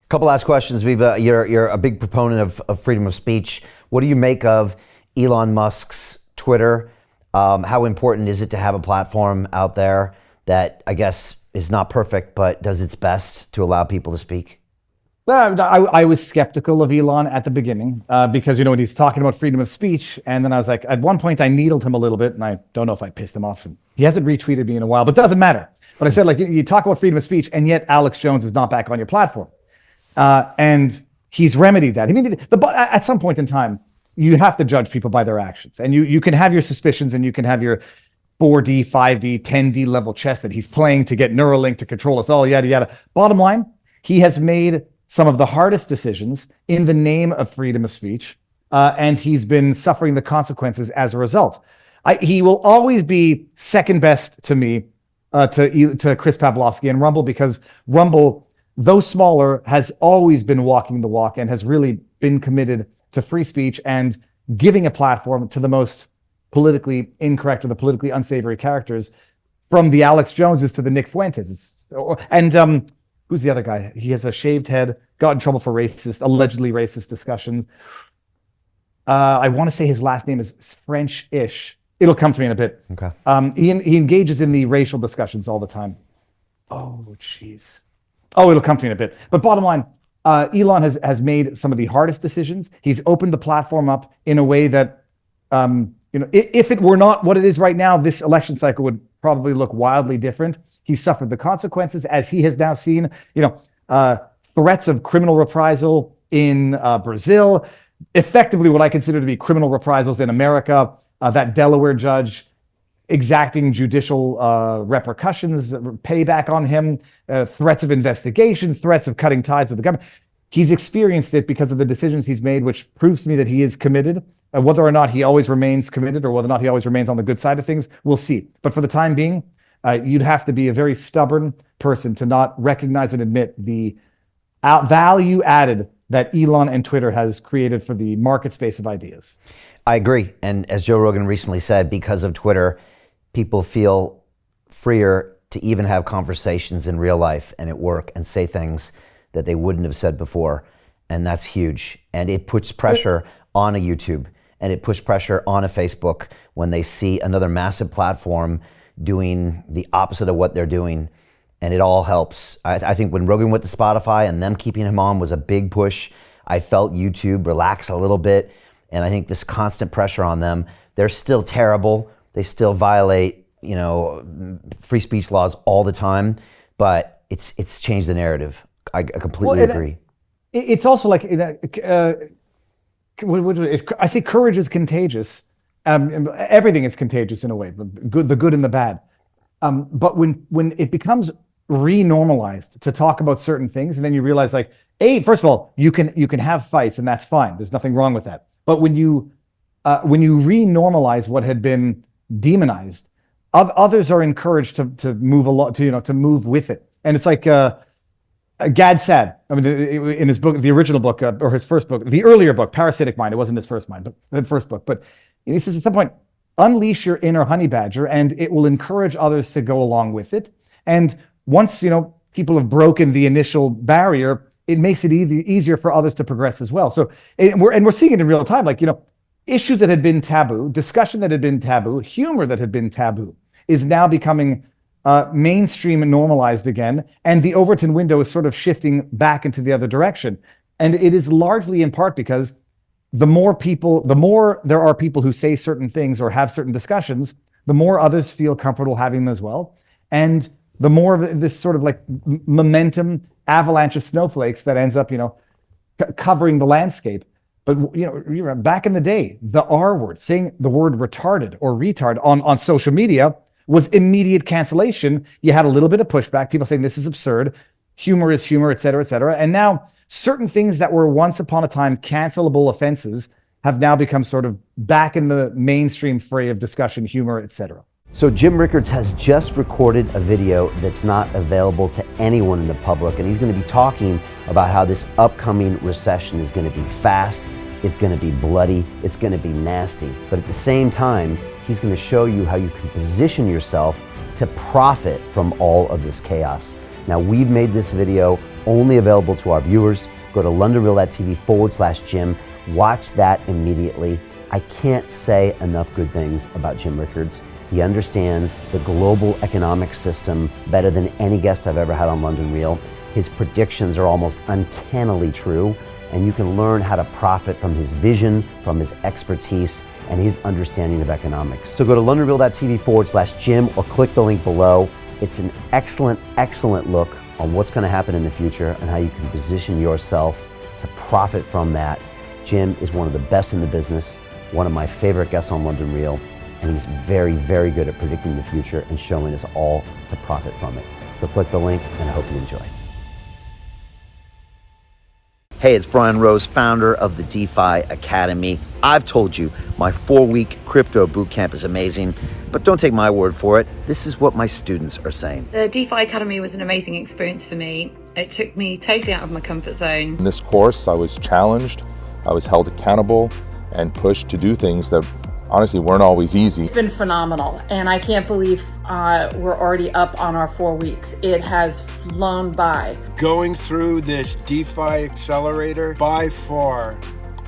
Couple last questions, Viva. You're a big proponent of freedom of speech. What do you make of Elon Musk's Twitter? How important is it to have a platform out there that I guess is not perfect, but does its best to allow people to speak? Well, I was skeptical of Elon at the beginning because, when he's talking about freedom of speech. And then I was like, at one point I needled him a little bit, and I don't know if I pissed him off. He hasn't retweeted me in a while, but it doesn't matter. But I said, you talk about freedom of speech, and yet Alex Jones is not back on your platform. And he's remedied that. I mean, at some point in time, you have to judge people by their actions. And you can have your suspicions, and you can have your 4D, 5D, 10D level chess that he's playing to get Neuralink to control us all, yada, yada. Bottom line, he has made some of the hardest decisions in the name of freedom of speech, and he's been suffering the consequences as a result. He will always be second best to me, to Chris Pavlovsky and Rumble, because Rumble, though smaller, has always been walking the walk and has really been committed to free speech and giving a platform to the most politically incorrect or the politically unsavory characters, from the Alex Joneses to the Nick Fuentes. Who's the other guy? He has a shaved head, got in trouble for allegedly racist discussions. I want to say his last name is French-ish. It'll come to me in a bit. Okay. He engages in the racial discussions all the time. Oh, jeez. Oh, it'll come to me in a bit. But bottom line, Elon has made some of the hardest decisions. He's opened the platform up in a way that, if it were not what it is right now, this election cycle would probably look wildly different. He suffered the consequences, as he has now seen, threats of criminal reprisal in Brazil, effectively what I consider to be criminal reprisals in America, that Delaware judge exacting judicial repercussions, payback on him, threats of investigation, threats of cutting ties with the government. He's experienced it because of the decisions he's made, which proves to me that he is committed. Whether or not he always remains committed or whether or not he always remains on the good side of things, we'll see. But for the time being, you'd have to be a very stubborn person to not recognize and admit the value added that Elon and Twitter has created for the market space of ideas. I agree. And as Joe Rogan recently said, because of Twitter, people feel freer to even have conversations in real life and at work and say things that they wouldn't have said before. And that's huge. And it puts pressure on a YouTube, and it puts pressure on a Facebook when they see another massive platform doing the opposite of what they're doing, and it all helps. I think when Rogan went to Spotify and them keeping him on was a big push. I felt YouTube relax a little bit, and I think this constant pressure on them, they're still terrible. They still violate, free speech laws all the time, but it's changed the narrative. I completely agree. It's also like, I say courage is contagious. Everything is contagious in a way, the good and the bad. But when it becomes renormalized to talk about certain things, and then you realize, first of all, you can have fights, and that's fine. There's nothing wrong with that. But when you renormalize what had been demonized, others are encouraged to move along, to move with it. And it's like Gad said, in his book, the original book, or his first book, the earlier book, Parasitic Mind. It wasn't his first mind, but the first book. But he says at some point, unleash your inner honey badger, and it will encourage others to go along with it. And once people have broken the initial barrier, it makes it easier for others to progress as well. So, and we're seeing it in real time. Issues that had been taboo, discussion that had been taboo, humor that had been taboo, is now becoming mainstream and normalized again, and the Overton window is sort of shifting back into the other direction. And it is largely in part because the more there are people who say certain things or have certain discussions, the more others feel comfortable having them as well. And the more of this sort of momentum avalanche of snowflakes that ends up, covering the landscape. But, back in the day, the R word, saying the word retarded or retard on social media was immediate cancellation. You had a little bit of pushback, people saying this is absurd, humor is humor, et cetera, et cetera. And now certain things that were once upon a time cancelable offenses have now become sort of back in the mainstream fray of discussion, humor, et cetera. So Jim Rickards has just recorded a video that's not available to anyone in the public, and he's going to be talking about how this upcoming recession is going to be fast, it's going to be bloody, it's going to be nasty. But at the same time, he's going to show you how you can position yourself to profit from all of this chaos. Now, we've made this video only available to our viewers. Go to londonreal.tv/Jim. Watch that immediately. I can't say enough good things about Jim Rickards. He understands the global economic system better than any guest I've ever had on London Real. His predictions are almost uncannily true, and you can learn how to profit from his vision, from his expertise, and his understanding of economics. So go to londonreal.tv/Jim or click the link below. It's an excellent, excellent look on what's going to happen in the future and how you can position yourself to profit from that. Jim is one of the best in the business, one of my favorite guests on London Real, and he's very, very good at predicting the future and showing us all to profit from it. So click the link, and I hope you enjoy. Hey, it's Brian Rose, founder of the DeFi Academy. I've told you my 4-week crypto bootcamp is amazing, but don't take my word for it. This is what my students are saying. The DeFi Academy was an amazing experience for me. It took me totally out of my comfort zone. In this course, I was challenged, I was held accountable, and pushed to do things that honestly weren't always easy. It's been phenomenal, and I can't believe we're already up on our 4 weeks. It has flown by. Going through this DeFi accelerator by far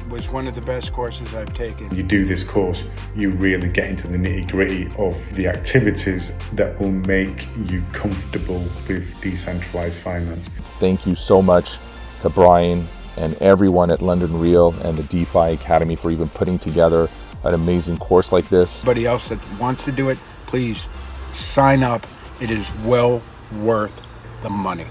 was one of the best courses I've taken. You do this course, you really get into the nitty-gritty of the activities that will make you comfortable with decentralized finance. Thank you so much to Brian and everyone at London Real and the DeFi Academy for even putting together an amazing course like this. Anybody else that wants to do it, please sign up. It is well worth the money.